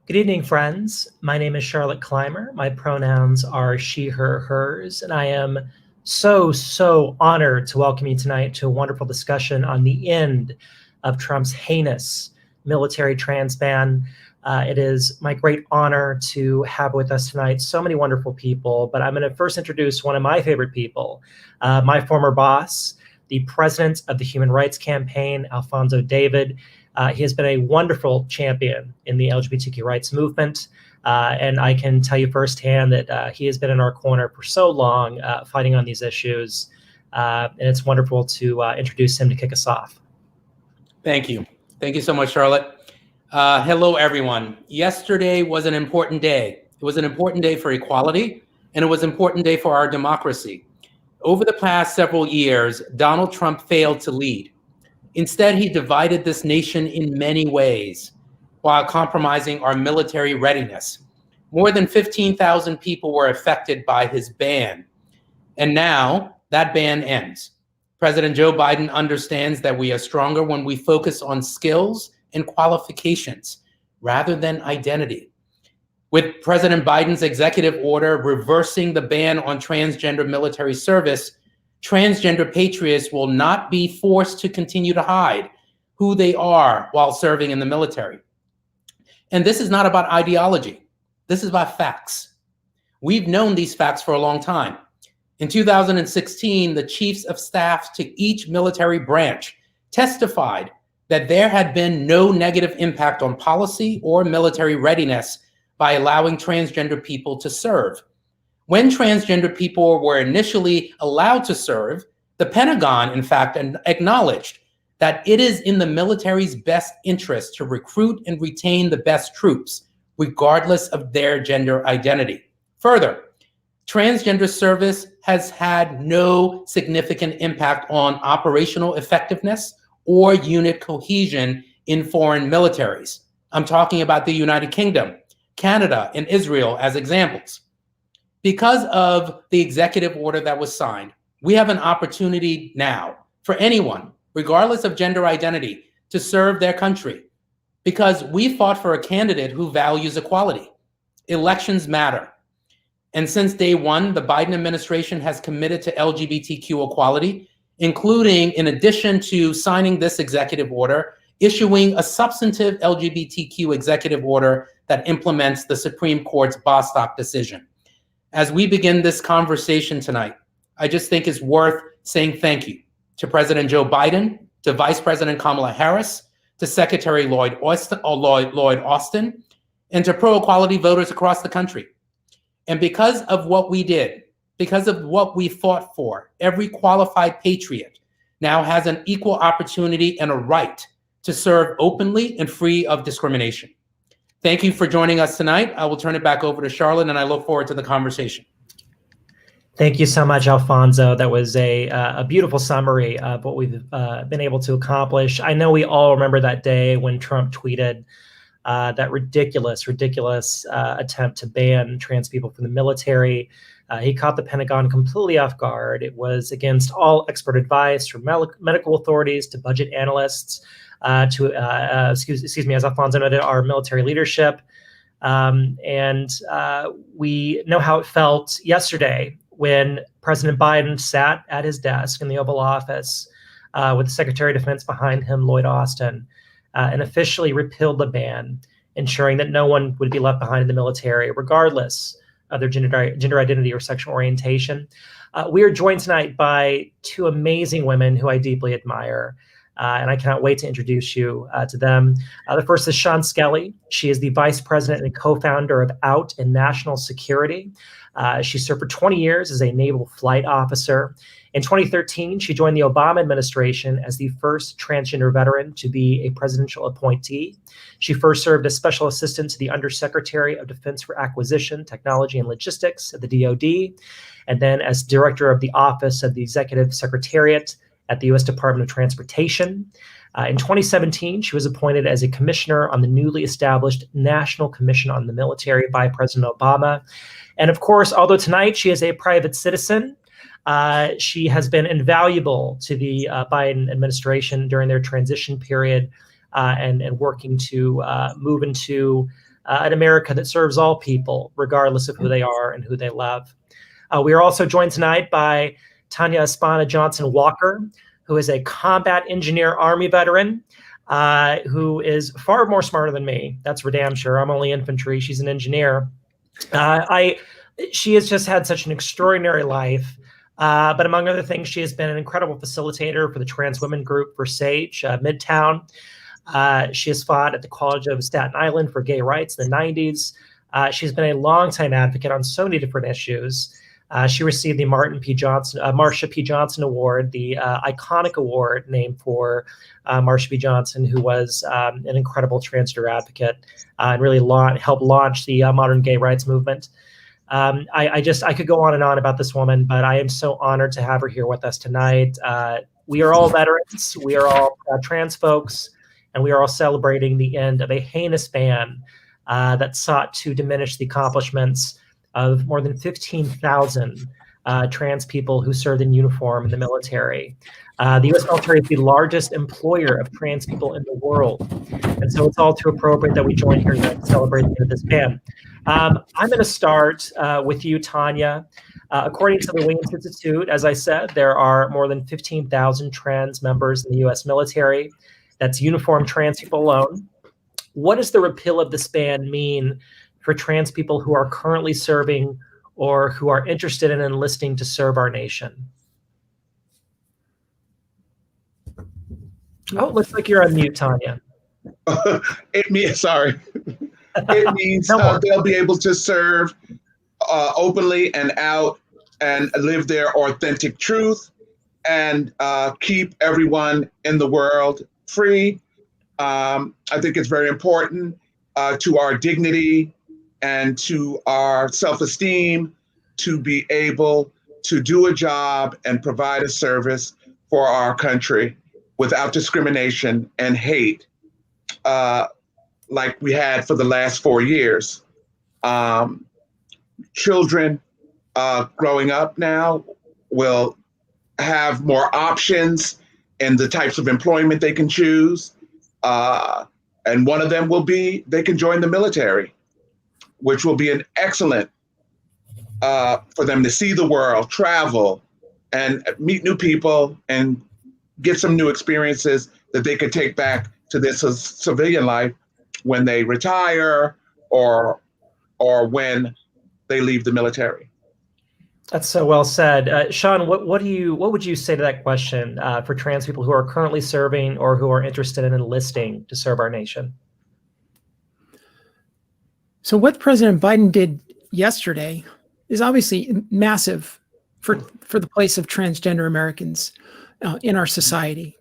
Good evening, friends. My name is Charlotte Clymer. My pronouns are she, her, hers, and I am so honored to welcome you tonight to a wonderful discussion on the end of Trump's heinous military trans ban. It is my great honor to have with us tonight so many wonderful people, but I'm going to first introduce one of my favorite people, my former boss, the president of the Human Rights Campaign, Alfonso David. He has been a wonderful champion in the LGBTQ rights movement, and I can tell you firsthand that he has been in our corner for so long, fighting on these issues, and it's wonderful to introduce him to kick us off. Thank you. Thank you so much, Charlotte. Hello, everyone. Yesterday was an important day. It was an important day for equality, and it was an important day for our democracy. Over the past several years, Donald Trump failed to lead. Instead, he divided this nation in many ways while compromising our military readiness. More than 15,000 people were affected by his ban. And now that ban ends. President Joe Biden understands that we are stronger when we focus on skills and qualifications rather than identity. With President Biden's executive order reversing the ban on transgender military service, transgender patriots will not be forced to continue to hide who they are while serving in the military. And this is not about ideology. This is about facts. We've known these facts for a long time. In 2016, the chiefs of staff to each military branch testified that there had been no negative impact on policy or military readiness by allowing transgender people to serve. When transgender people were initially allowed to serve, the Pentagon, in fact, acknowledged that it is in the military's best interest to recruit and retain the best troops, regardless of their gender identity. Further, transgender service has had no significant impact on operational effectiveness or unit cohesion in foreign militaries. I'm talking about the United Kingdom, Canada, and Israel as examples. Because of the executive order that was signed, we have an opportunity now for anyone, regardless of gender identity, to serve their country, because we fought for a candidate who values equality. Elections matter. And since day one, the Biden administration has committed to LGBTQ equality, including, in addition to signing this executive order, issuing a substantive LGBTQ executive order that implements the Supreme Court's Bostock decision. As we begin this conversation tonight, I just think it's worth saying thank you to President Joe Biden, to Vice President Kamala Harris, to Secretary Lloyd Austin, and to pro-equality voters across the country. And because of what we did, because of what we fought for, every qualified patriot now has an equal opportunity and a right to serve openly and free of discrimination. Thank you for joining us tonight. I will turn it back over to Charlotte, and I look forward to the conversation. Thank you so much, Alfonso. That was a beautiful summary of what we've been able to accomplish. I know we all remember that day when Trump tweeted that ridiculous attempt to ban trans people from the military. He caught the Pentagon completely off guard. It was against all expert advice from medical authorities to budget analysts, excuse me, as Alfonso noted, our military leadership. And we know how it felt yesterday when President Biden sat at his desk in the Oval Office with the Secretary of Defense behind him, Lloyd Austin, and officially repealed the ban, ensuring that no one would be left behind in the military, regardless of their gender identity or sexual orientation. We are joined tonight by two amazing women who I deeply admire. And I cannot wait to introduce you to them. The first is Sean Skelly. She is the vice president and co-founder of Out in National Security. She served for 20 years as a naval flight officer. In 2013, she joined the Obama administration as the first transgender veteran to be a presidential appointee. She first served as special assistant to the Undersecretary of Defense for Acquisition, Technology, and Logistics at the DoD, and then as director of the Office of the Executive Secretariat at the U.S. Department of Transportation. In 2017, she was appointed as a commissioner on the newly established National Commission on the Military by President Obama. And of course, although tonight she is a private citizen, she has been invaluable to the Biden administration during their transition period and working to move into an America that serves all people, regardless of who they are and who they love. We are also joined tonight by Tanya Espana Johnson Walker, who is a combat engineer Army veteran, who is far more smarter than me. That's for damn sure. I'm only infantry. She's an engineer. She has just had such an extraordinary life. But among other things, she has been an incredible facilitator for the trans women group for SAGE Midtown. She has fought at the College of Staten Island for gay rights in the 90s. She's been a longtime advocate on so many different issues. She received the Marsha P. Johnson Award, the iconic award named for Marsha P. Johnson, who was an incredible transgender advocate and really helped launch the modern gay rights movement. I could go on and on about this woman, but I am so honored to have her here with us tonight. We are all veterans. We are all trans folks, and we are all celebrating the end of a heinous ban that sought to diminish the accomplishments of more than 15,000 trans people who served in uniform in the military. The U.S. military is the largest employer of trans people in the world. And so it's all too appropriate that we join here to celebrate the end of this ban. I'm going to start with you, Tanya. According to the Wings Institute, as I said, there are more than 15,000 trans members in the U.S. military. That's uniformed trans people alone. What does the repeal of this ban mean for trans people who are currently serving or who are interested in enlisting to serve our nation? Oh, looks like you're on mute, Tanya. It means they'll be able to serve openly and out and live their authentic truth and keep everyone in the world free. I think it's very important to our dignity and to our self-esteem to be able to do a job and provide a service for our country without discrimination and hate, like we had for the last 4 years. Children growing up now will have more options in the types of employment they can choose. And one of them will be they can join the military, which will be an excellent for them to see the world, travel, and meet new people and get some new experiences that they could take back to their civilian life when they retire or when they leave the military. That's so well said. Sean, what would you say to that question for trans people who are currently serving or who are interested in enlisting to serve our nation? So what President Biden did yesterday is obviously massive for the place of transgender Americans in our society.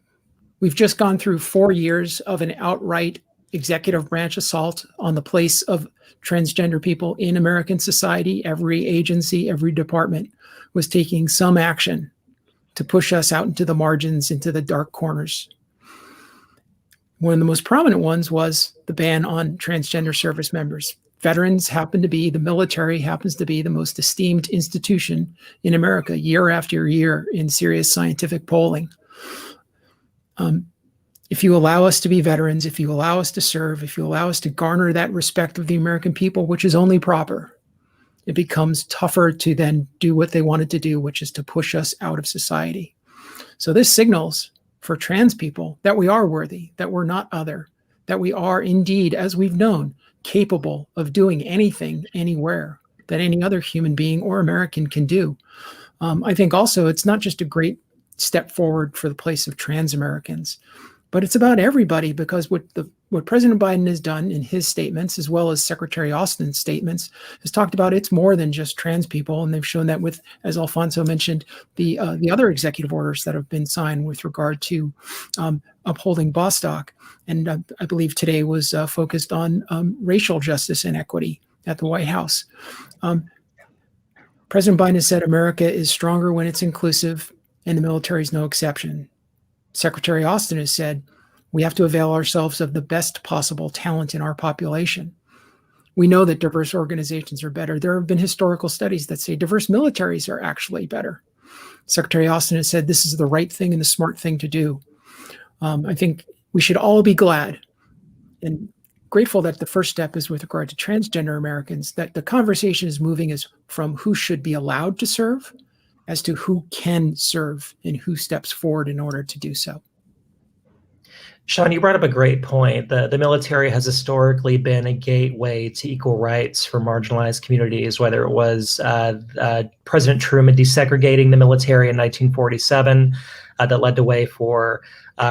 We've just gone through 4 years of an outright executive branch assault on the place of transgender people in American society. Every agency, every department was taking some action to push us out into the margins, into the dark corners. One of the most prominent ones was the ban on transgender service members. Veterans the military happens to be the most esteemed institution in America year after year in serious scientific polling. If you allow us to be veterans, if you allow us to serve, if you allow us to garner that respect of the American people, which is only proper, it becomes tougher to then do what they wanted to do, which is to push us out of society. So this signals for trans people that we are worthy, that we're not other, that we are indeed, as we've known, capable of doing anything, anywhere that any other human being or American can do. I think also it's not just a great step forward for the place of trans Americans, but it's about everybody, because what President Biden has done in his statements, as well as Secretary Austin's statements, has talked about it's more than just trans people. And they've shown that with, as Alfonso mentioned, the other executive orders that have been signed with regard to upholding Bostock. And I believe today was focused on racial justice and equity at the White House. President Biden has said America is stronger when it's inclusive, and the military is no exception. Secretary Austin has said we have to avail ourselves of the best possible talent in our population. We know that diverse organizations are better. There have been historical studies that say diverse militaries are actually better. Secretary Austin has said this is the right thing and the smart thing to do. I think we should all be glad and grateful that the first step is with regard to transgender Americans, that the conversation is moving is from who should be allowed to serve as to who can serve and who steps forward in order to do so. Sean, you brought up a great point. The military has historically been a gateway to equal rights for marginalized communities, whether it was President Truman desegregating the military in 1947 that led the way for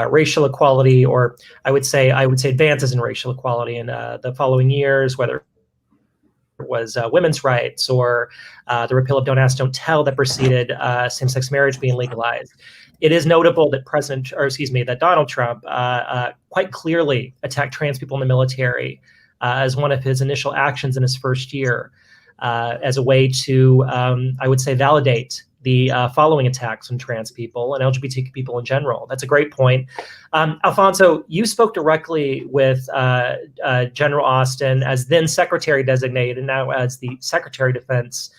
racial equality, or I would say advances in racial equality in the following years, whether it was women's rights or the repeal of Don't Ask, Don't Tell that preceded same-sex marriage being legalized. It is notable that that Donald Trump quite clearly attacked trans people in the military as one of his initial actions in his first year, as a way to, I would say, validate the following attacks on trans people and LGBTQ people in general. That's a great point. Alfonso, you spoke directly with General Austin as then Secretary designated and now as the Secretary of Defense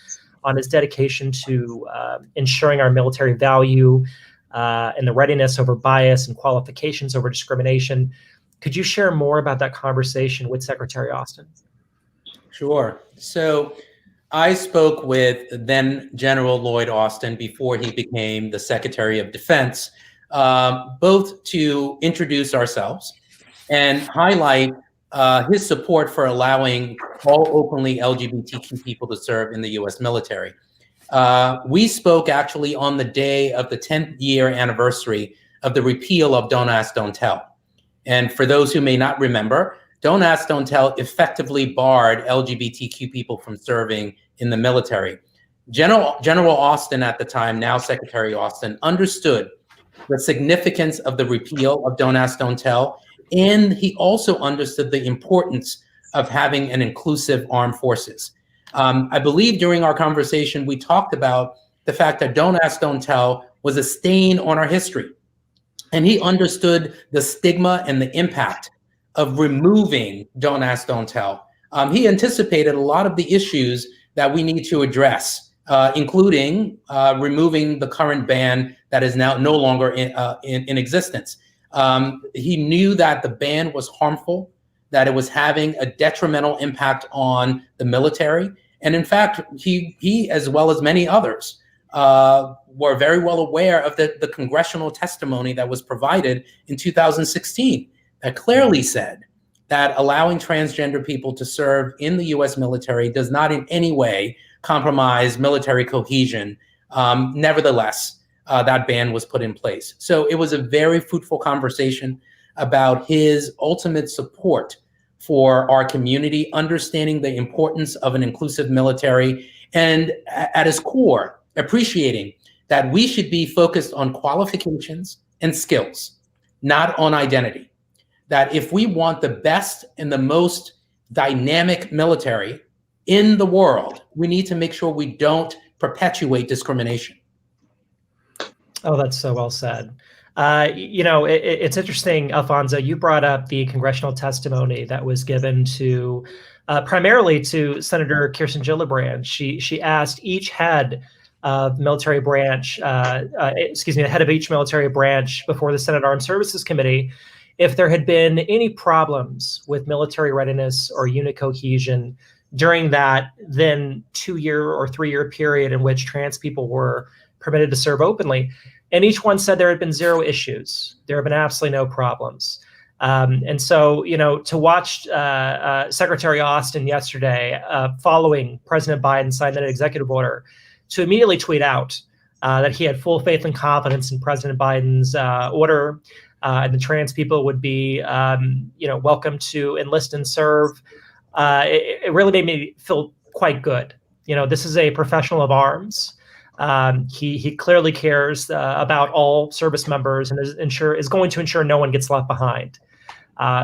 on his dedication to ensuring our military value and the readiness over bias and qualifications over discrimination. Could you share more about that conversation with Secretary Austin? Sure. So I spoke with then General Lloyd Austin before he became the Secretary of Defense, both to introduce ourselves and highlight his support for allowing all openly LGBTQ people to serve in the U.S. military. We spoke actually on the day of the 10th year anniversary of the repeal of Don't Ask, Don't Tell. And for those who may not remember, Don't Ask, Don't Tell effectively barred LGBTQ people from serving in the military. General Austin at the time, now Secretary Austin, understood the significance of the repeal of Don't Ask, Don't Tell, and he also understood the importance of having an inclusive armed forces. I believe during our conversation, we talked about the fact that Don't Ask, Don't Tell was a stain on our history. And he understood the stigma and the impact of removing Don't Ask, Don't Tell. He anticipated a lot of the issues that we need to address, including removing the current ban that is now no longer in existence. He knew that the ban was harmful, that it was having a detrimental impact on the military. And in fact, he as well as many others, were very well aware of the congressional testimony that was provided in 2016 that clearly said that allowing transgender people to serve in the U.S. military does not in any way compromise military cohesion. Nevertheless, that ban was put in place. So it was a very fruitful conversation about his ultimate support for our community, understanding the importance of an inclusive military, and at his core, appreciating that we should be focused on qualifications and skills, not on identity. That if we want the best and the most dynamic military in the world, we need to make sure we don't perpetuate discrimination. Oh, that's so well said. It's interesting, Alfonso, you brought up the congressional testimony that was given to primarily to Senator Kirsten Gillibrand. She asked each head of military branch, the head of each military branch before the Senate Armed Services Committee, if there had been any problems with military readiness or unit cohesion during that then 2-year or 3-year period in which trans people were permitted to serve openly. And each one said there had been 0 issues. There have been absolutely no problems. And so, to watch Secretary Austin yesterday, following President Biden signed that executive order, to immediately tweet out that he had full faith and confidence in President Biden's order, and the trans people would be, welcome to enlist and serve. It really made me feel quite good. This is a professional of arms. He clearly cares about all service members and is going to ensure no one gets left behind.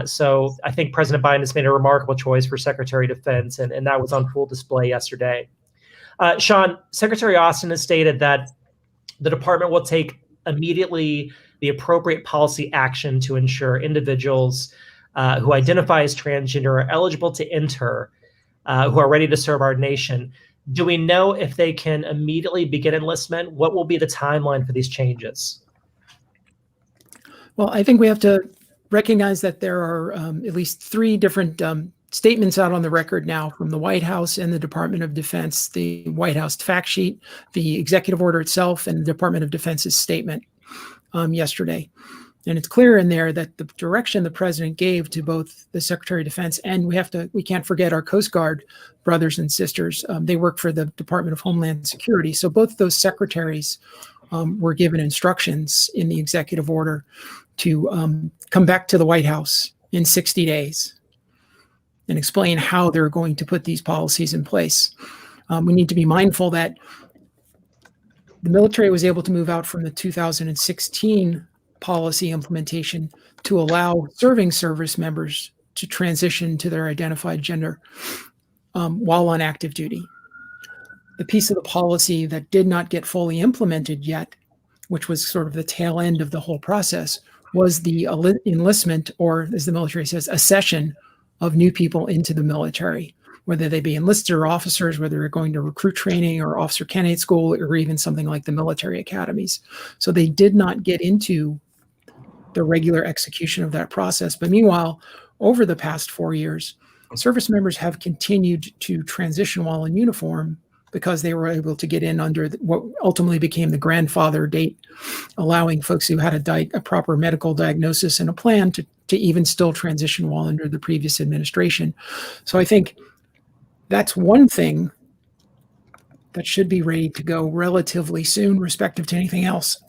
So I think President Biden has made a remarkable choice for Secretary of Defense, and that was on full display yesterday. Sean, Secretary Austin has stated that the department will take immediately the appropriate policy action to ensure individuals who identify as transgender are eligible to enter, who are ready to serve our nation. Do we know if they can immediately begin enlistment? What will be the timeline for these changes? Well, I think we have to recognize that there are at least 3 different statements out on the record now from the White House and the Department of Defense, the White House fact sheet, the executive order itself, and the Department of Defense's statement yesterday. And it's clear in there that the direction the president gave to both the Secretary of Defense, and we can't forget our Coast Guard brothers and sisters. They work for the Department of Homeland Security. So both those secretaries were given instructions in the executive order to come back to the White House in 60 days and explain how they're going to put these policies in place. We need to be mindful that the military was able to move out from the 2016 policy implementation to allow serving service members to transition to their identified gender while on active duty. The piece of the policy that did not get fully implemented yet, which was sort of the tail end of the whole process, was the enlistment, or as the military says, accession of new people into the military, whether they be enlisted or officers, whether they're going to recruit training or officer candidate school, or even something like the military academies. So they did not get into the regular execution of that process. But meanwhile, over the past 4 years, service members have continued to transition while in uniform because they were able to get in under what ultimately became the grandfather date, allowing folks who had a proper medical diagnosis and a plan to even still transition while under the previous administration. So I think that's one thing that should be ready to go relatively soon, respective to anything else.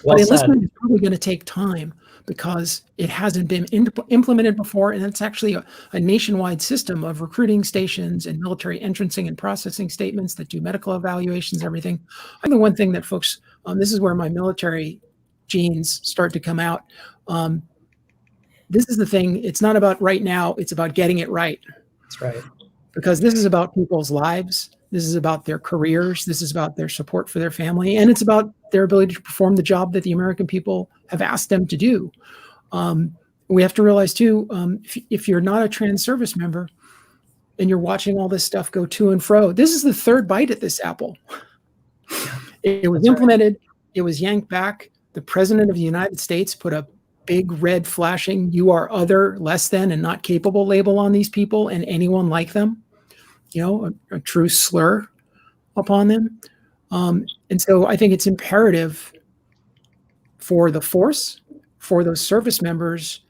Well but said. enlistment is probably going to take time because it hasn't been implemented before, and it's actually a nationwide system of recruiting stations and military entrancing and processing statements that do medical evaluations, everything. I think the one thing that folks, this is where my military genes start to come out. This is the thing, it's not about right now, it's about getting it right. That's right. Because this is about people's lives. This is about their careers. This is about their support for their family. And it's about their ability to perform the job that the American people have asked them to do. We have to realize too, if you're not a trans service member and you're watching all this stuff go to and fro, this is the 3rd bite at this apple. It was implemented, it was yanked back. The president of the United States put a big red flashing, "You are other, less than, and not capable" label on these people and anyone like them, a true slur upon them. And so I think it's imperative for the force, for those service members,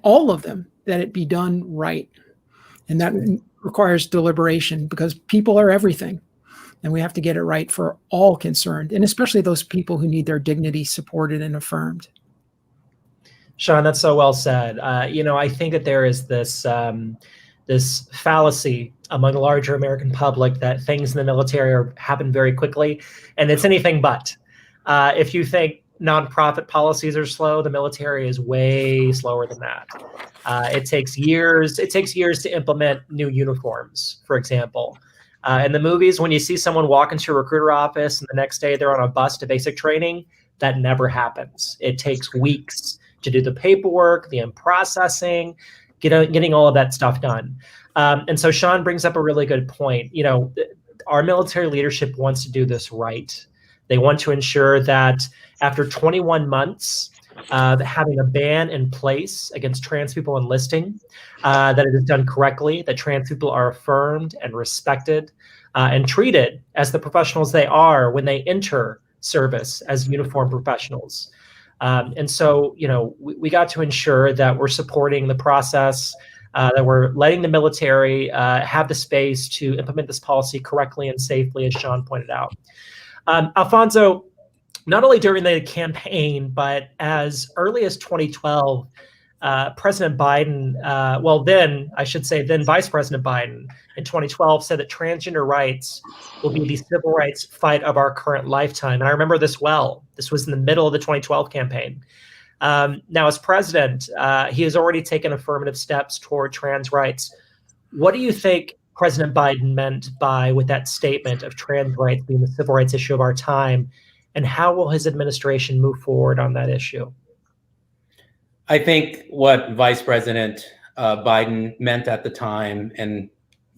all of them, that it be done right. And that requires deliberation because people are everything. And we have to get it right for all concerned, and especially those people who need their dignity supported and affirmed. Sean, that's so well said. I think that there is this this fallacy among the larger American public that things in the military happen very quickly, and it's anything but. If you think nonprofit policies are slow, the military is way slower than that. It takes years. It takes years to implement new uniforms, for example. In the movies, when you see someone walk into a recruiter office and the next day they're on a bus to basic training, that never happens. It takes weeks to do the paperwork, the processing, getting all of that stuff done. And so Sean brings up a really good point. Our military leadership wants to do this right. They want to ensure that after 21 months, having a ban in place against trans people enlisting, that it is done correctly, that trans people are affirmed and respected and treated as the professionals they are when they enter service as uniformed professionals. And so, we got to ensure that we're supporting the process, that we're letting the military have the space to implement this policy correctly and safely, as Sean pointed out. Alfonso, not only during the campaign, but as early as 2012, President Biden, then Vice President Biden in 2012 said that transgender rights will be the civil rights fight of our current lifetime. And I remember this well. This was in the middle of the 2012 campaign. Now, as president, he has already taken affirmative steps toward trans rights. What do you think President Biden meant with that statement of trans rights being the civil rights issue of our time? And how will his administration move forward on that issue? I think what Vice President Biden meant at the time, and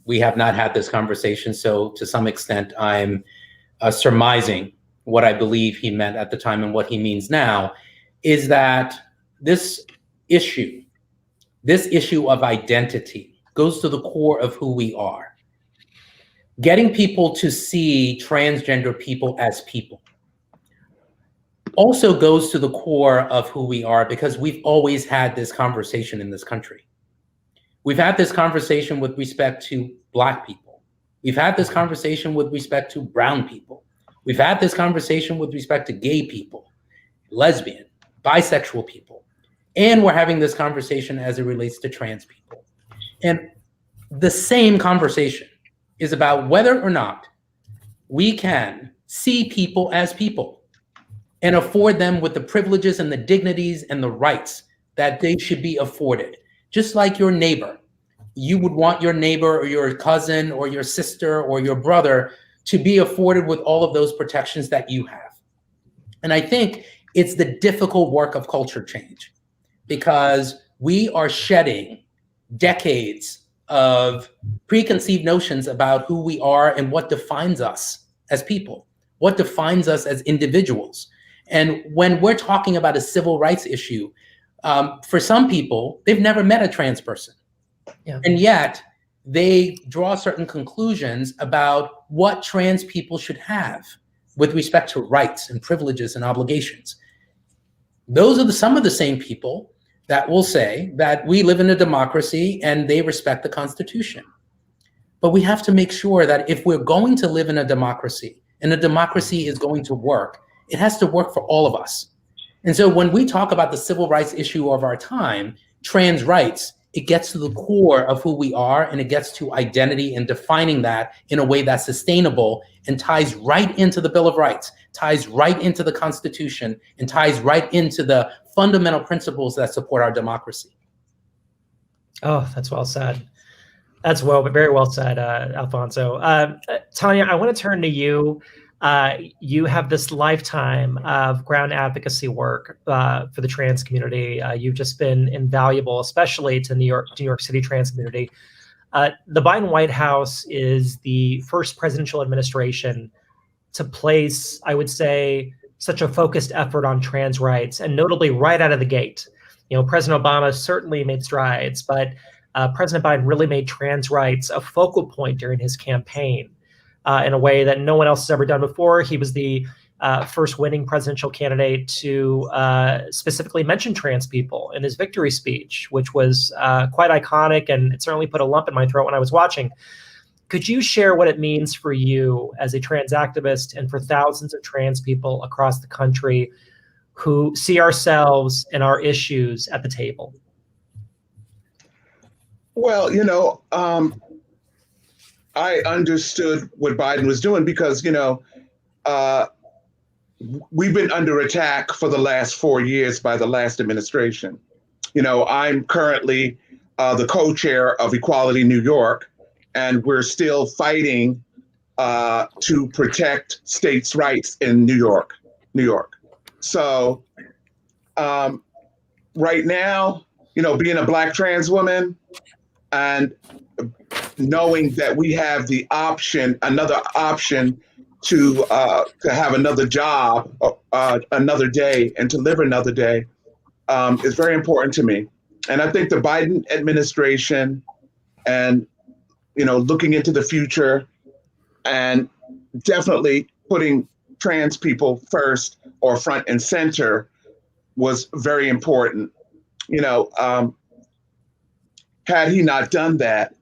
we have not had this conversation, so to some extent I'm surmising what I believe he meant at the time and what he means now, is that this issue of identity goes to the core of who we are. Getting people to see transgender people as people also goes to the core of who we are, because we've always had this conversation in this country. We've had this conversation with respect to Black people. We've had this conversation with respect to brown people. We've had this conversation with respect to gay people, lesbian, bisexual people. And we're having this conversation as it relates to trans people. And the same conversation is about whether or not we can see people as people and afford them with the privileges and the dignities and the rights that they should be afforded. Just like your neighbor, you would want your neighbor or your cousin or your sister or your brother to be afforded with all of those protections that you have. And I think it's the difficult work of culture change, because we are shedding decades of preconceived notions about who we are and what defines us as people, what defines us as individuals. And when we're talking about a civil rights issue, for some people, they've never met a trans person. Yeah. And yet they draw certain conclusions about what trans people should have with respect to rights and privileges and obligations. Those are some of the same people that will say that we live in a democracy and they respect the Constitution. But we have to make sure that if we're going to live in a democracy and a democracy is going to work, it has to work for all of us. And so when we talk about the civil rights issue of our time, trans rights, it gets to the core of who we are, and it gets to identity and defining that in a way that's sustainable and ties right into the Bill of Rights, ties right into the Constitution, and ties right into the fundamental principles that support our democracy. Oh, that's well said. That's very well said, Alfonso. Tanya, I want to turn to you. You have this lifetime of ground advocacy work for the trans community. You've just been invaluable, especially to New York City trans community. The Biden White House is the first presidential administration to place, I would say, such a focused effort on trans rights, and notably right out of the gate. You know, President Obama certainly made strides, but President Biden really made trans rights a focal point during his campaign. In a way that no one else has ever done before. He was the first winning presidential candidate to specifically mention trans people in his victory speech, which was quite iconic, and it certainly put a lump in my throat when I was watching. Could you share what it means for you as a trans activist and for thousands of trans people across the country who see ourselves and our issues at the table? Well, I understood what Biden was doing because, we've been under attack for the last 4 years by the last administration. I'm currently the co-chair of Equality New York, and we're still fighting to protect states' rights in New York. So right now, being a Black trans woman and knowing that we have the option, another option to have another job, another day, and to live another day is very important to me. And I think the Biden administration and, looking into the future and definitely putting trans people first or front and center was very important. Had he not done that,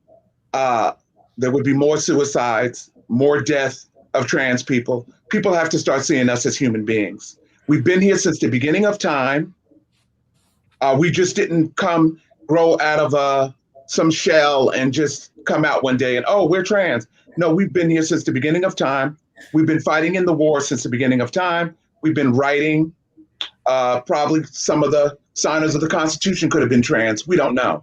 there would be more suicides, more death of trans people. People have to start seeing us as human beings. We've been here since the beginning of time. We just didn't grow out of some shell and just come out one day and, oh, we're trans. No, we've been here since the beginning of time. We've been fighting in the war since the beginning of time. We've been writing. Probably some of the signers of the Constitution could have been trans. We don't know,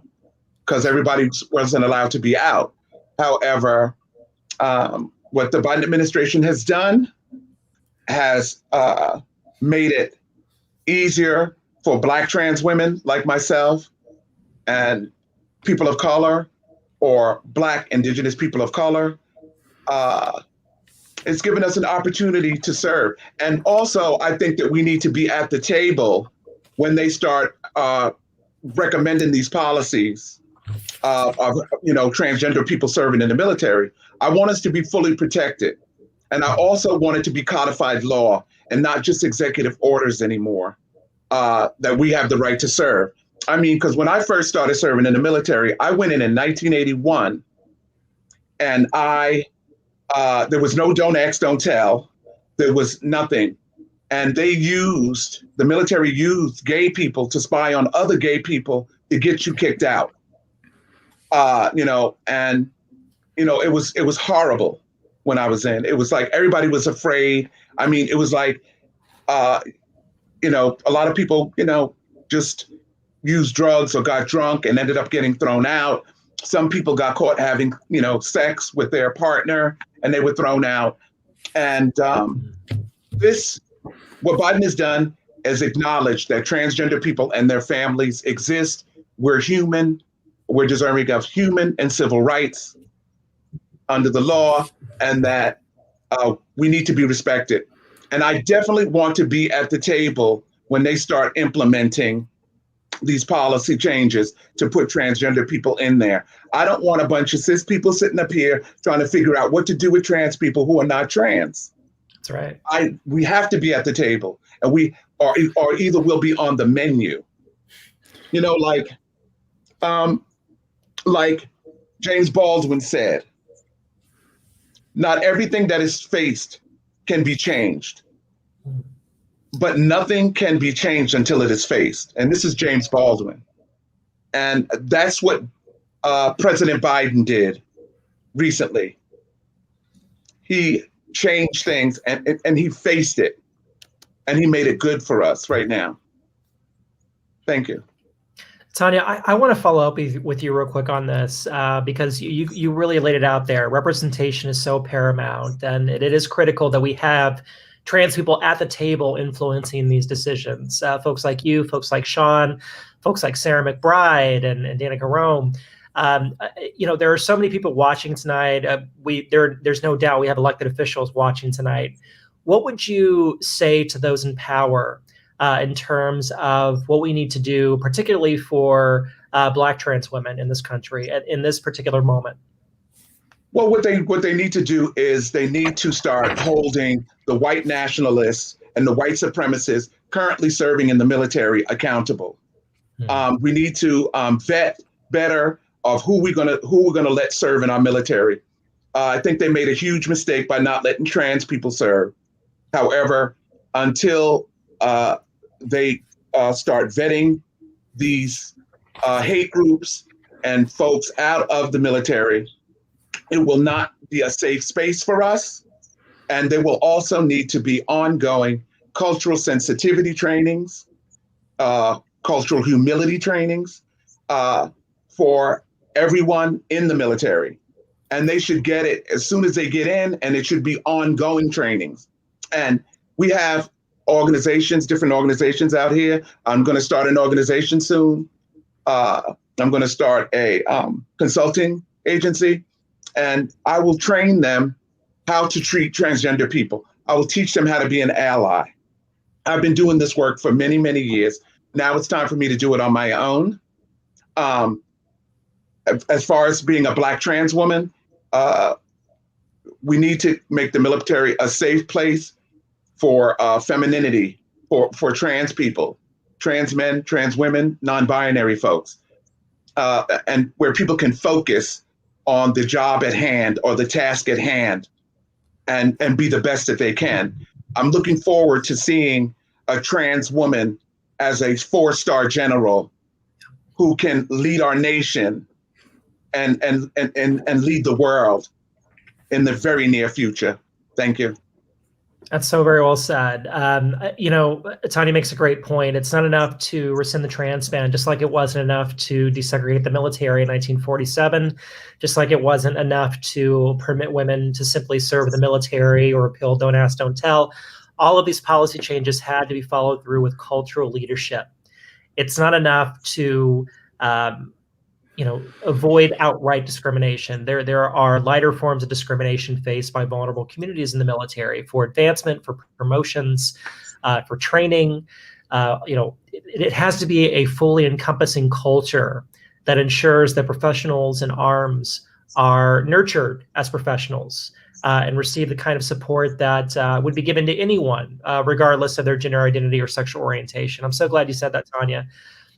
because everybody wasn't allowed to be out. However, what the Biden administration has done has made it easier for Black trans women like myself and people of color or Black Indigenous people of color. It's given us an opportunity to serve. And also, I think that we need to be at the table when they start recommending these policies of transgender people serving in the military. I want us to be fully protected. And I also want it to be codified law and not just executive orders anymore, that we have the right to serve. I mean, because when I first started serving in the military, I went in 1981, and there was no don't ask, don't tell. There was nothing. And the military used gay people to spy on other gay people to get you kicked out. It was horrible when I was in. It was like everybody was afraid. I mean, it was like, a lot of people, just used drugs or got drunk and ended up getting thrown out. Some people got caught having, sex with their partner and they were thrown out. And what Biden has done is acknowledge that transgender people and their families exist. We're human. We're deserving of human and civil rights under the law, and that we need to be respected. And I definitely want to be at the table when they start implementing these policy changes to put transgender people in there. I don't want a bunch of cis people sitting up here trying to figure out what to do with trans people who are not trans. That's right. We have to be at the table, and or either we'll be on the menu. Like James Baldwin said, not everything that is faced can be changed, but nothing can be changed until it is faced. And this is James Baldwin. And that's what President Biden did recently. He changed things and he faced it, and he made it good for us right now. Thank you. Tanya, I want to follow up with you real quick on this because you really laid it out there. Representation is so paramount, and it is critical that we have trans people at the table influencing these decisions. Folks like you, folks like Sean, folks like Sarah McBride and Danica Rome. There are so many people watching tonight. There's no doubt we have elected officials watching tonight. What would you say to those in power in terms of what we need to do, particularly for Black trans women in this country in this particular moment? Well, what they need to do is they need to start holding the white nationalists and the white supremacists currently serving in the military accountable. We need to vet better of who we're gonna let serve in our military. I think they made a huge mistake by not letting trans people serve. However, until they start vetting these hate groups and folks out of the military, it will not be a safe space for us. And there will also need to be ongoing cultural sensitivity trainings, cultural humility trainings for everyone in the military. And they should get it as soon as they get in, and it should be ongoing trainings. And we have different organizations out here. I'm going to start an organization soon. I'm going to start a consulting agency, and I will train them how to treat transgender people. I will teach them how to be an ally. I've been doing this work for many, many years. Now it's time for me to do it on my own. As far as being a Black trans woman, we need to make the military a safe place for femininity, for trans people, trans men, trans women, non-binary folks, and where people can focus on the job at hand or the task at hand and be the best that they can. I'm looking forward to seeing a trans woman as a 4-star general who can lead our nation and lead the world in the very near future. Thank you. That's so very well said. Tanya makes a great point. It's not enough to rescind the trans ban, just like it wasn't enough to desegregate the military in 1947, just like it wasn't enough to permit women to simply serve in the military or repeal don't ask, don't tell. All of these policy changes had to be followed through with cultural leadership. It's not enough to avoid outright discrimination. There are lighter forms of discrimination faced by vulnerable communities in the military for advancement, for promotions, for training. it has to be a fully encompassing culture that ensures that professionals in arms are nurtured as professionals and receive the kind of support that would be given to anyone, regardless of their gender identity or sexual orientation. I'm so glad you said that, Tanya.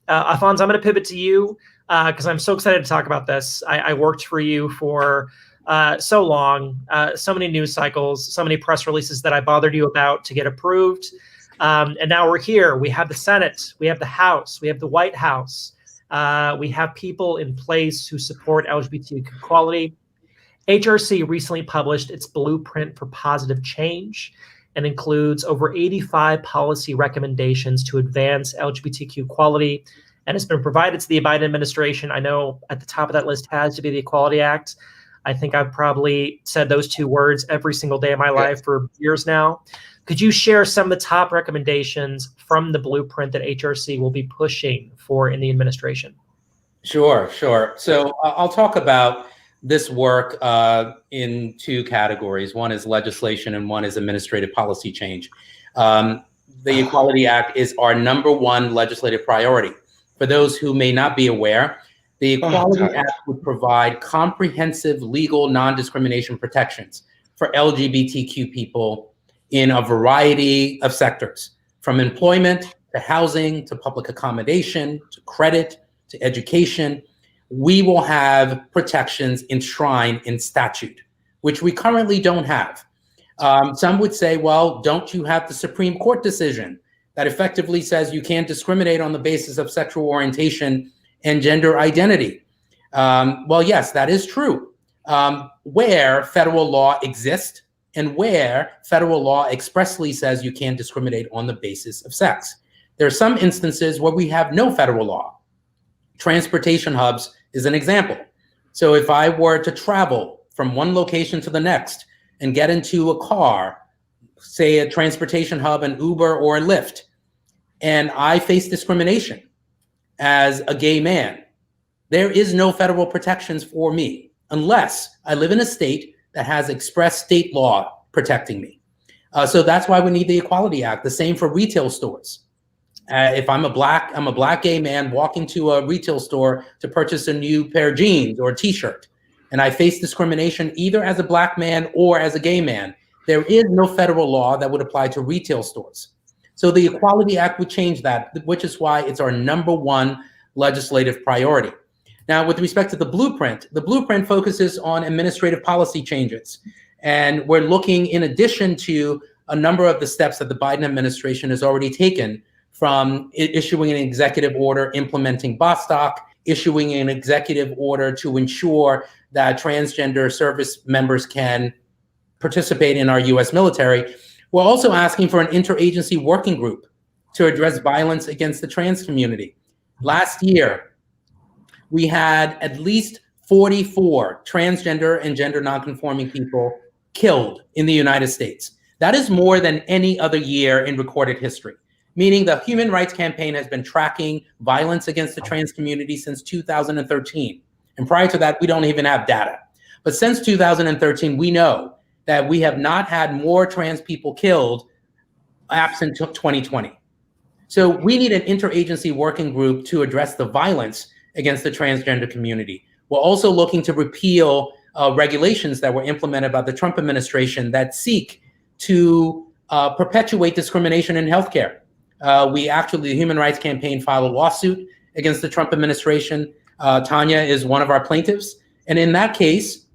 Alphonse, I'm going to pivot to you because I'm so excited to talk about this. I worked for you for so long, so many news cycles, so many press releases that I bothered you about to get approved. And now we're here. We have the Senate, we have the House, we have the White House. We have people in place who support LGBT equality. HRC recently published its blueprint for positive change and includes over 85 policy recommendations to advance LGBTQ equality, and has been provided to the Biden administration. I know at the top of that list has to be the Equality Act. I think I've probably said those two words every single day of my life for years now. Could you share some of the top recommendations from the blueprint that HRC will be pushing for in the administration? Sure. So I'll talk about this work in two categories. One is legislation and one is administrative policy change. The Equality Act is our #1 legislative priority. For those who may not be aware, the Equality Act would provide comprehensive legal non-discrimination protections for LGBTQ people in a variety of sectors, from employment to housing to public accommodation to credit to education. We will have protections enshrined in statute, which we currently don't have. Some would say, well, don't you have the Supreme Court decision that effectively says you can't discriminate on the basis of sexual orientation and gender identity? Well, yes, that is true. Where federal law exists and where federal law expressly says you can't discriminate on the basis of sex. There are some instances where we have no federal law. Transportation hubs is an example. So if I were to travel from one location to the next and get into a car, say a transportation hub, an Uber or a Lyft, and I face discrimination as a gay man, there is no federal protections for me unless I live in a state that has express state law protecting me. So that's why we need the Equality Act. The same for retail stores. If I'm a black gay man walking to a retail store to purchase a new pair of jeans or a t-shirt, and I face discrimination either as a black man or as a gay man, there is no federal law that would apply to retail stores. So the Equality Act would change that, which is why it's our #1 legislative priority. Now, with respect to the blueprint focuses on administrative policy changes. And we're looking, in addition to a number of the steps that the Biden administration has already taken, from issuing an executive order implementing Bostock, issuing an executive order to ensure that transgender service members can participate in our US military. We're also asking for an interagency working group to address violence against the trans community. Last year, we had at least 44 transgender and gender nonconforming people killed in the United States. That is more than any other year in recorded history, meaning the Human Rights Campaign has been tracking violence against the trans community since 2013. And prior to that, we don't even have data. But since 2013, we know that we have not had more trans people killed absent 2020. So we need an interagency working group to address the violence against the transgender community. We're also looking to repeal regulations that were implemented by the Trump administration that seek to perpetuate discrimination in healthcare. The Human Rights Campaign filed a lawsuit against the Trump administration. Tanya is one of our plaintiffs. And in that case,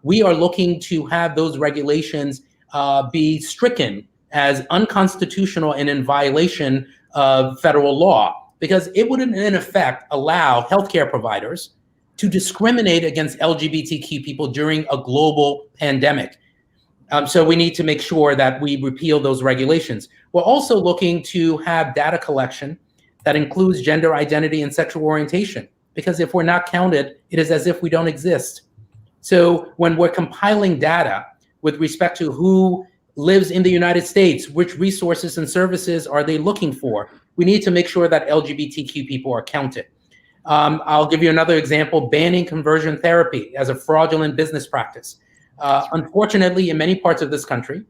we are looking to have those regulations be stricken as unconstitutional and in violation of federal law, because it would in effect allow healthcare providers to discriminate against LGBTQ people during a global pandemic. So we need to make sure that we repeal those regulations. We're also looking to have data collection that includes gender identity and sexual orientation, because if we're not counted, it is as if we don't exist. So when we're compiling data with respect to who lives in the United States, which resources and services are they looking for, we need to make sure that LGBTQ people are counted. I'll give you another example, banning conversion therapy as a fraudulent business practice. Unfortunately, in many parts of this country,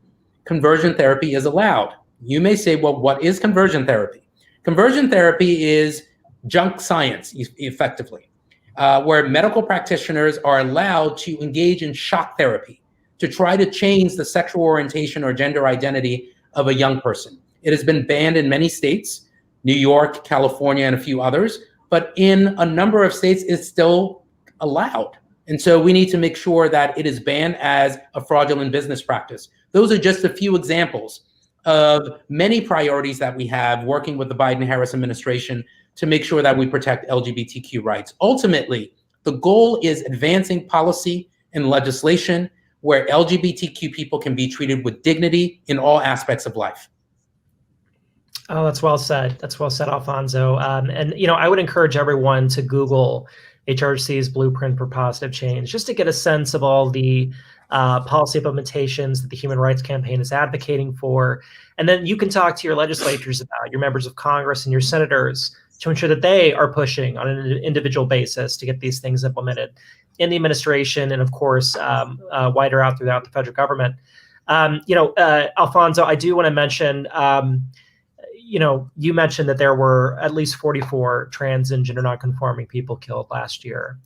conversion therapy is allowed. You may say, well, what is conversion therapy? Conversion therapy is junk science, effectively, where medical practitioners are allowed to engage in shock therapy to try to change the sexual orientation or gender identity of a young person. It has been banned in many states, New York, California, and a few others, but in a number of states, it's still allowed. And so we need to make sure that it is banned as a fraudulent business practice. Those are just a few examples of many priorities that we have working with the Biden-Harris administration to make sure that we protect LGBTQ rights. Ultimately, the goal is advancing policy and legislation where LGBTQ people can be treated with dignity in all aspects of life. Oh, that's well said. That's well said, Alfonso. And, you know, I would encourage everyone to Google HRC's Blueprint for Positive Change, just to get a sense of all the policy implementations that the Human Rights Campaign is advocating for. And then you can talk to your legislators about, your members of Congress and your senators, to ensure that they are pushing on an individual basis to get these things implemented in the administration and, of course, wider out throughout the federal government. Alfonso, I do want to mention, you mentioned that there were at least 44 trans and gender nonconforming people killed last year,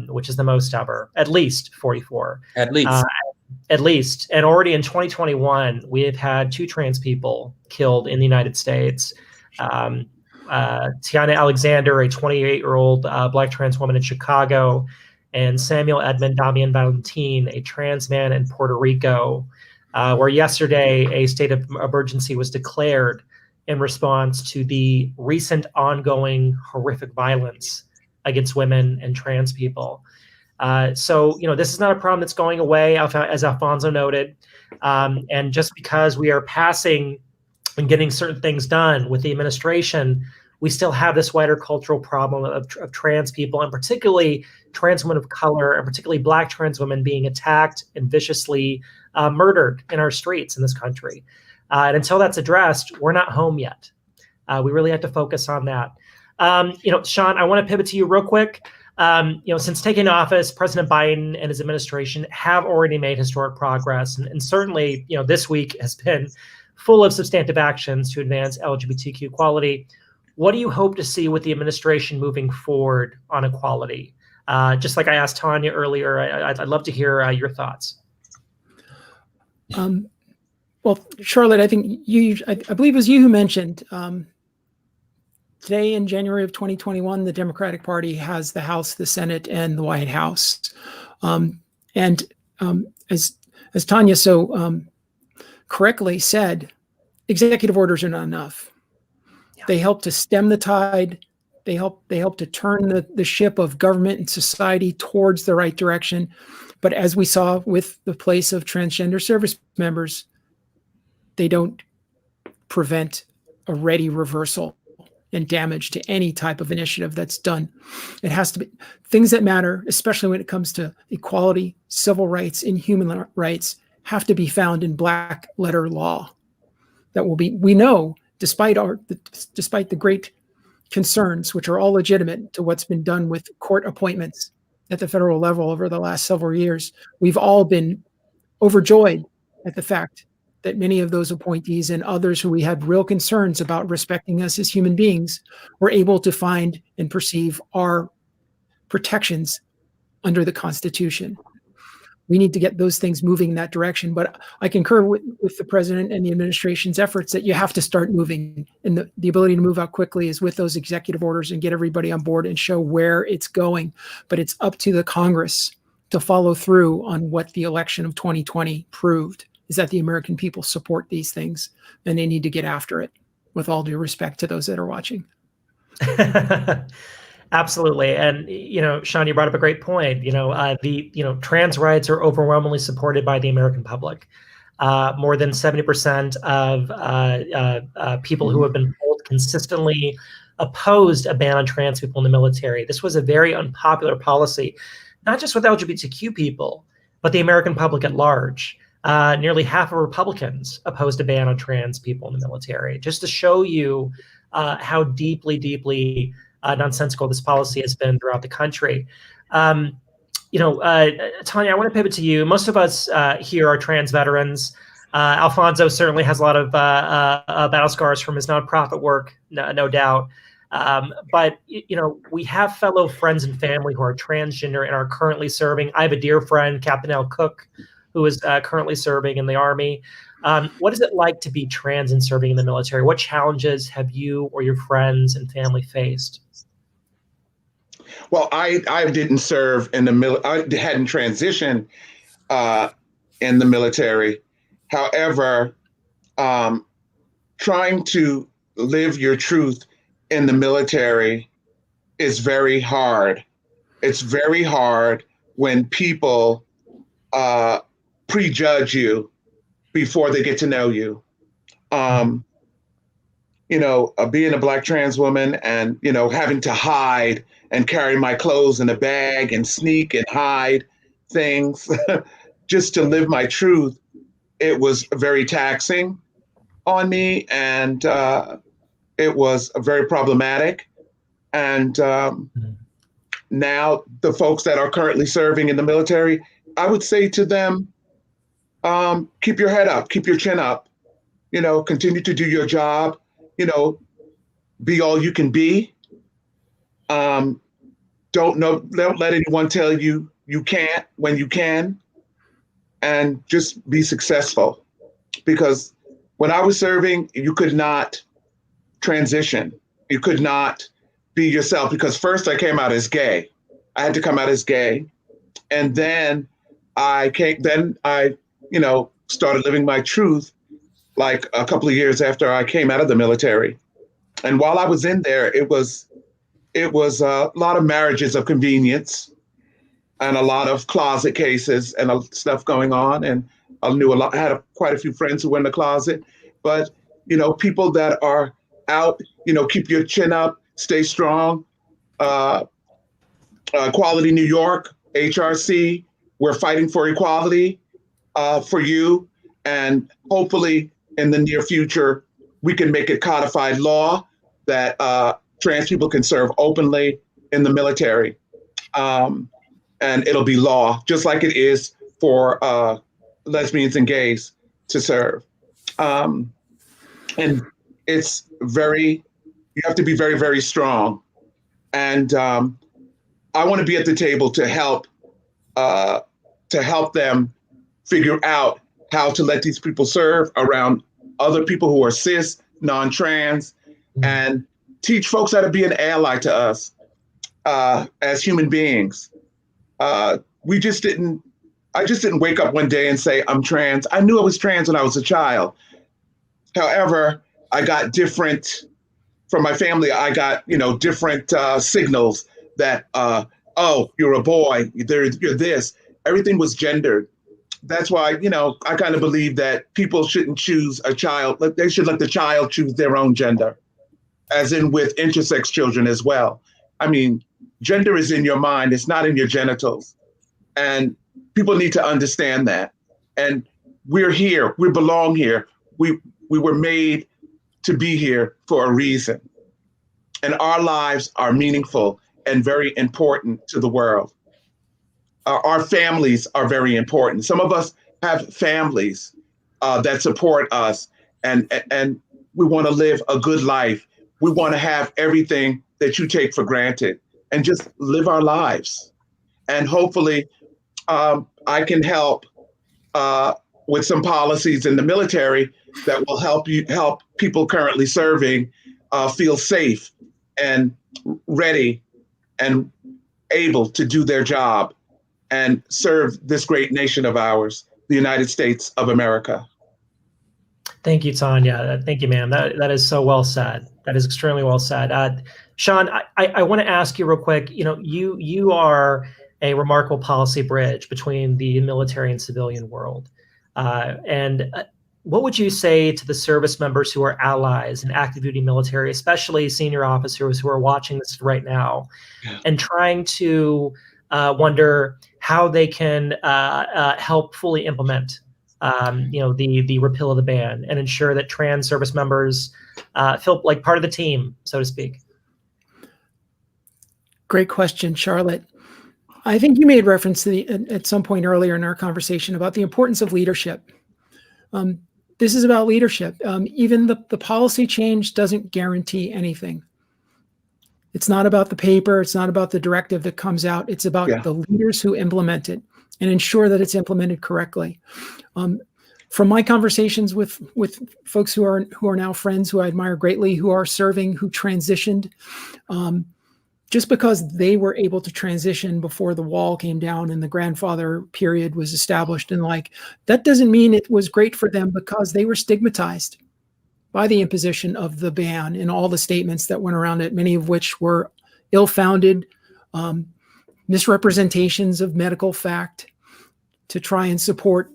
which is the most ever. At least 44. At least. At least. And already in 2021, we have had 2 trans people killed in the United States. Tiana Alexander, a 28-year-old Black trans woman in Chicago, and Samuel Edmund Damian Valentin, a trans man in Puerto Rico, where yesterday a state of emergency was declared in response to the recent ongoing horrific violence against women and trans people. So, this is not a problem that's going away, as Alfonso noted. And just because we are passing and getting certain things done with the administration, we still have this wider cultural problem of trans people, and particularly trans women of color, and particularly Black trans women being attacked and viciously murdered in our streets in this country. And until that's addressed, we're not home yet. We really have to focus on that. Sean, I want to pivot to you real quick. Since taking office, President Biden and his administration have already made historic progress. And certainly, this week has been full of substantive actions to advance LGBTQ equality. What do you hope to see with the administration moving forward on equality? Just like I asked Tanya earlier, I'd love to hear your thoughts. Well, Charlotte, I think I believe it was you who mentioned today in January of 2021, the Democratic Party has the House, the Senate, and the White House. As Tanya so correctly said, executive orders are not enough. Yeah. They help to stem the tide. They help to turn the ship of government and society towards the right direction. But as we saw with the place of transgender service members, they don't prevent a ready reversal and damage to any type of initiative that's done. It has to be things that matter, especially when it comes to equality, civil rights, and human rights, have to be found in black letter law. We know, despite the great concerns, which are all legitimate, to what's been done with court appointments at the federal level over the last several years, we've all been overjoyed at the fact that many of those appointees and others who we had real concerns about respecting us as human beings were able to find and perceive our protections under the Constitution. We need to get those things moving in that direction. But I concur with the president and the administration's efforts that you have to start moving. And the ability to move out quickly is with those executive orders and get everybody on board and show where it's going. But it's up to the Congress to follow through on what the election of 2020 proved, is that the American people support these things and they need to get after it, with all due respect to those that are watching. Absolutely. And, Sean, you brought up a great point. Trans rights are overwhelmingly supported by the American public. More than 70% of people who have been polled consistently opposed a ban on trans people in the military. This was a very unpopular policy, not just with LGBTQ people, but the American public at large. Nearly half of Republicans opposed a ban on trans people in the military, just to show you how deeply nonsensical this policy has been throughout the country. Tanya, I want to pivot to you. Most of us here are trans veterans. Alfonso certainly has a lot of battle scars from his nonprofit work, no doubt. But we have fellow friends and family who are transgender and are currently serving. I have a dear friend, Captain L. Cook, who is currently serving in the Army. What is it like to be trans and serving in the military? What challenges have you or your friends and family faced? Well, I didn't serve in the military. I hadn't transitioned in the military. However, trying to live your truth in the military is very hard. It's very hard when people prejudge you before they get to know you. Being a Black trans woman and, having to hide and carry my clothes in a bag and sneak and hide things just to live my truth, it was very taxing on me, and it was very problematic. And now the folks that are currently serving in the military, I would say to them, keep your head up, keep your chin up, continue to do your job, be all you can be. Don't let anyone tell you you can't when you can, and just be successful. Because when I was serving, you could not transition. You could not be yourself, because first I came out as gay. I had to come out as gay. And then I started living my truth like a couple of years after I came out of the military. And while I was in there, it was a lot of marriages of convenience and a lot of closet cases and stuff going on. And I had quite a few friends who were in the closet. But, people that are out, keep your chin up, stay strong. Equality New York, HRC, we're fighting for equality for you. And hopefully in the near future, we can make it codified law that trans people can serve openly in the military. And it'll be law, just like it is for lesbians and gays to serve. And it's you have to be very, very strong. And I want to be at the table to help them figure out how to let these people serve around other people who are cis, non-trans, and teach folks how to be an ally to us as human beings. I just didn't wake up one day and say, I'm trans. I knew I was trans when I was a child. However, I got different, from my family, I got, different signals that, oh, you're a boy, you're this. Everything was gendered. That's why, I kind of believe that people shouldn't choose a child. They should let the child choose their own gender, as in with intersex children as well. I mean, gender is in your mind. It's not in your genitals. And people need to understand that. And we're here. We belong here. We were made to be here for a reason. And our lives are meaningful and very important to the world. Our families are very important. Some of us have families that support us, and we want to live a good life. We want to have everything that you take for granted and just live our lives. And hopefully I can help with some policies in the military that will help people currently serving feel safe and ready and able to do their job and serve this great nation of ours, the United States of America. Thank you, Tanya. Thank you, ma'am. That is so well said. That is extremely well said. Sean, I want to ask you real quick, you are a remarkable policy bridge between the military and civilian world. And what would you say to the service members who are allies in active duty military, especially senior officers who are watching this right now and trying to wonder how they can help fully implement the repeal of the ban and ensure that trans service members feel like part of the team, so to speak? Great question, Charlotte. I think you made reference to at some point earlier in our conversation about the importance of leadership. This is about leadership. Even the policy change doesn't guarantee anything. It's not about the paper. It's not about the directive that comes out. It's about the leaders who implement it and ensure that it's implemented correctly. From my conversations with folks who are now friends, who I admire greatly, who are serving, who transitioned, just because they were able to transition before the wall came down and the grandfather period was established, and that doesn't mean it was great for them, because they were stigmatized by the imposition of the ban and all the statements that went around it, many of which were ill-founded misrepresentations of medical fact to try and support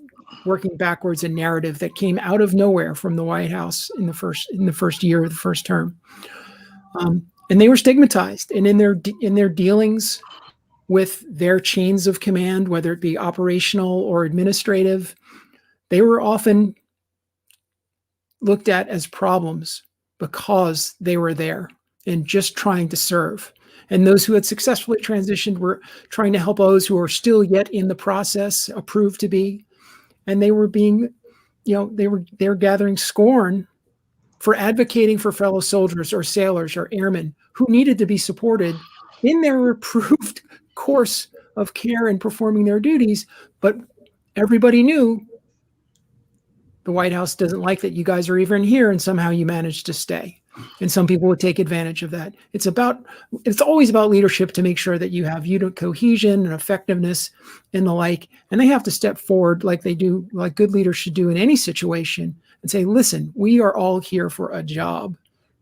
working backwards a narrative that came out of nowhere from the White House in the first year of the first term. And they were stigmatized, and in their dealings with their chains of command, whether it be operational or administrative, they were often looked at as problems because they were there and just trying to serve. And those who had successfully transitioned were trying to help those who are still yet in the process, approved to be. And they were being, they were gathering scorn for advocating for fellow soldiers or sailors or airmen who needed to be supported in their approved course of care and performing their duties. But everybody knew the White House doesn't like that you guys are even here, and somehow you managed to stay. And some people would take advantage of that. It's always about leadership to make sure that you have unit cohesion and effectiveness and the like. And they have to step forward like they do, like good leaders should do in any situation, and say, listen, we are all here for a job,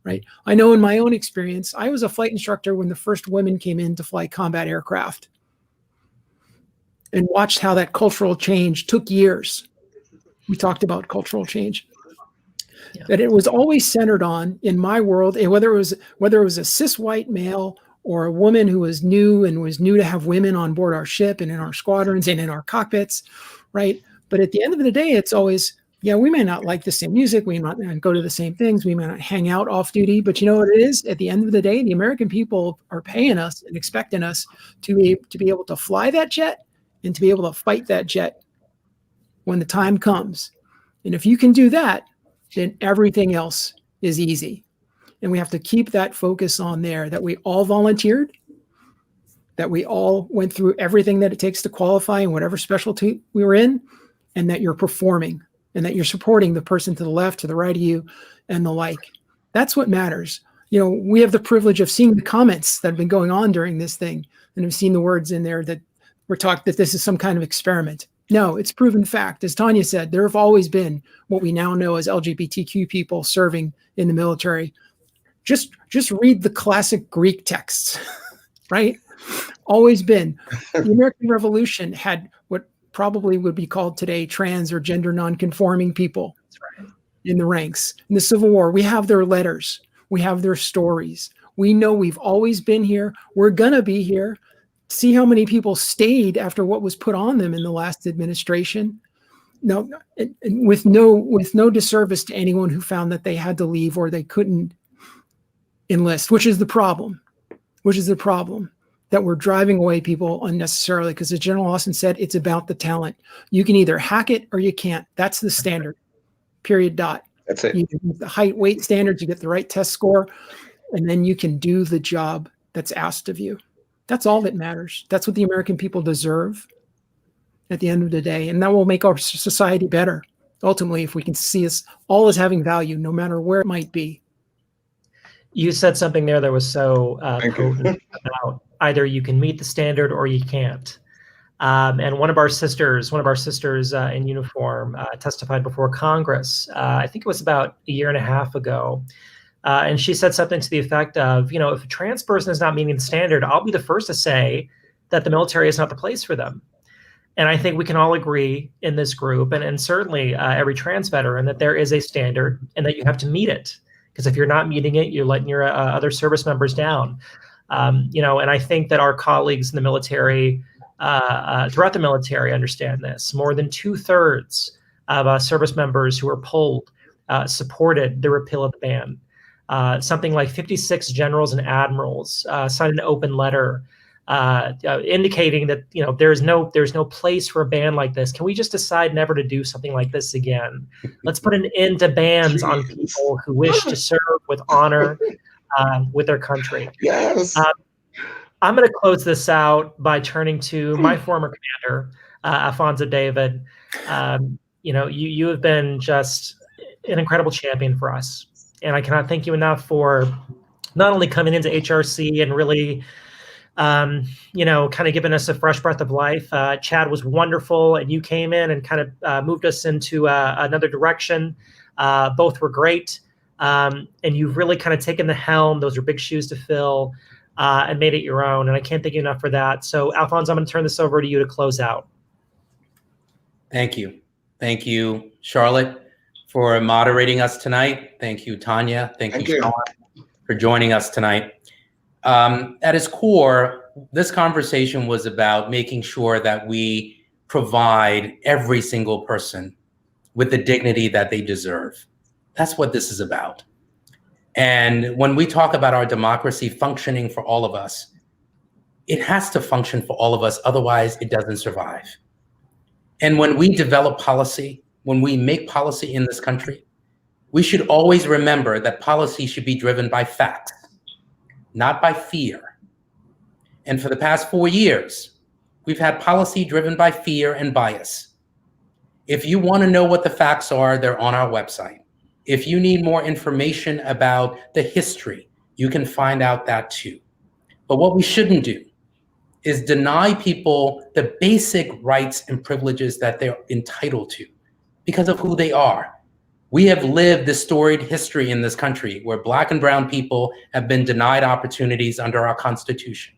right? I know in my own experience, I was a flight instructor when the first women came in to fly combat aircraft, and watched how that cultural change took years. We talked about cultural change. Yeah. That it was always centered on, in my world, whether it was a cis white male or a woman who was new to have women on board our ship and in our squadrons and in our cockpits, right? But at the end of the day, it's always, we may not like the same music, we may not go to the same things, we may not hang out off duty, but you know what it is? At the end of the day, the American people are paying us and expecting us to be able to fly that jet and to be able to fight that jet when the time comes. And if you can do that, then everything else is easy. And we have to keep that focus on there, that we all volunteered, that we all went through everything that it takes to qualify in whatever specialty we were in, and that you're performing, and that you're supporting the person to the left, to the right of you, and the like. That's what matters. We have the privilege of seeing the comments that have been going on during this thing, and have seen the words in there that we're talking that this is some kind of experiment. No, it's proven fact. As Tanya said, there have always been what we now know as LGBTQ people serving in the military. Just read the classic Greek texts, right? Always been. The American Revolution had what probably would be called today trans or gender nonconforming people in the ranks. In the Civil War, we have their letters. We have their stories. We know we've always been here. We're going to be here. See how many people stayed after what was put on them in the last administration. No, with no disservice to anyone who found that they had to leave or they couldn't enlist, which is the problem. That we're driving away people unnecessarily, because as General Austin said, it's about the talent. You can either hack it or you can't. That's the standard. Period. Dot. That's it. You get the height, weight standards, you get the right test score, and then you can do the job that's asked of you. That's all that matters. That's what the American people deserve at the end of the day. And that will make our society better, ultimately, if we can see us all as having value, no matter where it might be. You said something there that was so potent about either you can meet the standard or you can't. And one of our sisters in uniform testified before Congress. I think it was about a year and a half ago. And she said something to the effect of, if a trans person is not meeting the standard, I'll be the first to say that the military is not the place for them. And I think we can all agree in this group, and certainly every trans veteran, that there is a standard and that you have to meet it. Because if you're not meeting it, you're letting your other service members down. And I think that our colleagues in the military, throughout the military, understand this. More than 2/3 of service members who were polled supported the repeal of the ban. Something like 56 generals and admirals signed an open letter indicating that there's no place for a ban like this. Can we just decide never to do something like this again? Let's put an end to bans on people who wish to serve with honor with their country. Yes. I'm going to close this out by turning to my former commander, Alfonso David. You have been just an incredible champion for us, and I cannot thank you enough for not only coming into HRC and really kind of giving us a fresh breath of life. Chad was wonderful, and you came in and kind of moved us into another direction. Both were great, and you've really kind of taken the helm. Those are big shoes to fill, and made it your own, and I can't thank you enough for that. So, Alfonso, I'm going to turn this over to you to close out. Thank you. Thank you, Charlotte, for moderating us tonight. Thank you, Tanya. Thank you, Sean, for joining us tonight. At its core, this conversation was about making sure that we provide every single person with the dignity that they deserve. That's what this is about. And when we talk about our democracy functioning for all of us, it has to function for all of us, otherwise it doesn't survive. And when we develop policy, when we make policy in this country, we should always remember that policy should be driven by facts, not by fear. And for the past 4 years, we've had policy driven by fear and bias. If you want to know what the facts are, they're on our website. If you need more information about the history, you can find out that too. But what we shouldn't do is deny people the basic rights and privileges that they're entitled to because of who they are. We have lived this storied history in this country where Black and brown people have been denied opportunities under our Constitution,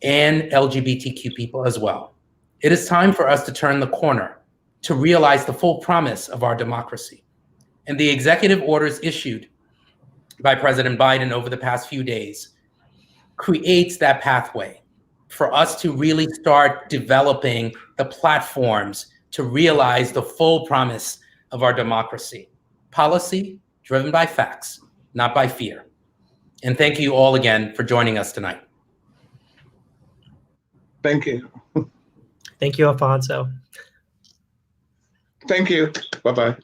and LGBTQ people as well. It is time for us to turn the corner to realize the full promise of our democracy. And the executive orders issued by President Biden over the past few days creates that pathway for us to really start developing the platforms to realize the full promise of our democracy. Policy driven by facts, not by fear. And thank you all again for joining us tonight. Thank you. Thank you, Alfonso. Thank you. Bye-bye.